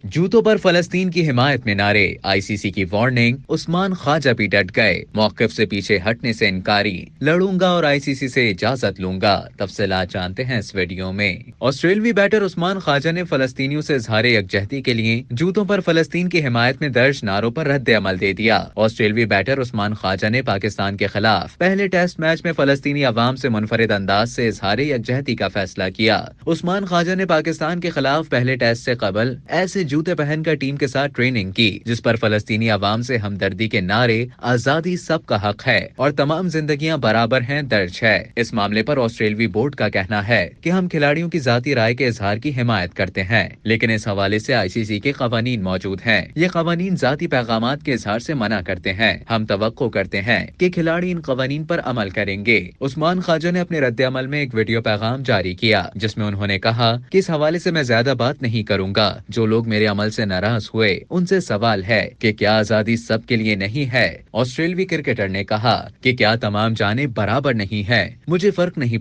जूतों पर फलस्तीन की हिमायत में नारे, आईसीसी की वार्निंग, उस्मान ख्वाजा भी डट गए, मौकिफ से पीछे हटने से इनकारी, लड़ूंगा और आईसीसी से इजाजत लूंगा। तफसीलात जानते हैं इस वीडियो में। ऑस्ट्रेलवी बैटर उस्मान ख्वाजा ने फलस्तीनियों से इजहार यकजहती के लिए जूतों पर फलस्तीन की हिमायत में दर्ज नारों पर रद्द अमल दे दिया। ऑस्ट्रेलवी बैटर उस्मान ख्वाजा ने पाकिस्तान के खिलाफ पहले टेस्ट मैच में फलस्तीनी अवाम से मुनफरिद अंदाज से इजहार यकजहती का फैसला किया। उस्मान ख्वाजा ने पाकिस्तान के खिलाफ पहले टेस्ट से कबल ऐसे जूते पहनकर टीम के साथ ट्रेनिंग की जिस पर फलस्तीनी अवाम से हमदर्दी के नारे, आजादी सबका हक है और तमाम जिंदगियां बराबर हैं दर्ज है। इस मामले पर ऑस्ट्रेलवी बोर्ड का कहना है कि हम खिलाड़ियों की जाती राय के इजहार की हिमायत करते हैं, लेकिन इस हवाले से आईसीसी के कवानीन मौजूद हैं। ये कवानीन जाती पैगामात के इजहार से मना करते हैं। हम तवक्को करते हैं कि खिलाड़ी इन कवानीन पर अमल करेंगे। उस्मान ख्वाजा ने अपने रद्द अमल में एक वीडियो पैगाम जारी किया जिसमें उन्होंने कहा कि इस हवाले से मैं ज्यादा बात नहीं करूंगा। जो लोग मेरे अमल से नाराज हुए उनसे सवाल है कि क्या आजादी सबके लिए नहीं है। ऑस्ट्रेलवी क्रिकेटर ने कहा कि क्या तमाम जाने बराबर नहीं है। मुझे फर्क नहीं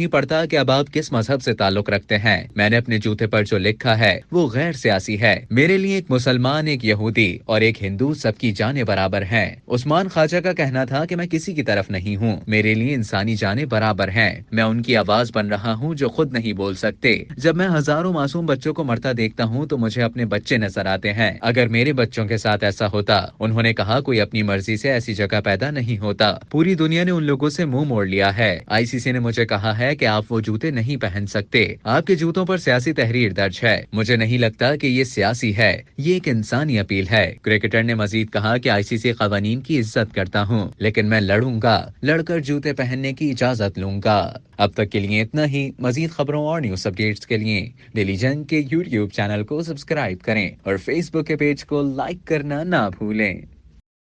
पड़ता कि अब आप किस मजहब से ताल्लुक रखते हैं। मैंने अपने जूते पर जो लिखा है वो गैर सियासी है। मेरे लिए एक मुसलमान, एक यहूदी और एक हिंदू सबकी जाने बराबर हैं। उस्मान ख्वाजा का कहना था कि मैं किसी की तरफ नहीं हूँ, मेरे लिए इंसानी जाने बराबर हैं। मैं उनकी आवाज बन रहा हूँ जो खुद नहीं बोल सकते। जब मैं हजारों मासूम बच्चों को मरता देखता हूँ तो मुझे अपने बच्चे नजर आते हैं। अगर मेरे बच्चों के साथ ऐसा होता, उन्होंने कहा, कोई अपनी मर्जी से ऐसी जगह पैदा नहीं होता। पूरी दुनिया ने उन लोगों से मुंह मोड़ लिया है। आईसीसी ने मुझे कहा है कि आप वो जूते नहीं पहन सकते। आपके जूतों पर सियासी तहरीर दर्ज है। मुझे नहीं लगता कि ये सियासी है, ये एक इंसानी अपील है। क्रिकेटर ने मजीद कहा कि आईसीसी कवानीन की इज्जत करता हूँ, लेकिन मैं लड़ूंगा, लड़कर जूते पहनने की इजाजत लूंगा। अब तक के लिए इतना ही। मजीद खबरों और न्यूज अपडेट्स के लिए डेली जंग के यूट्यूब चैनल को सब्सक्राइब करें और फेसबुक के पेज को लाइक करना ना भूलें।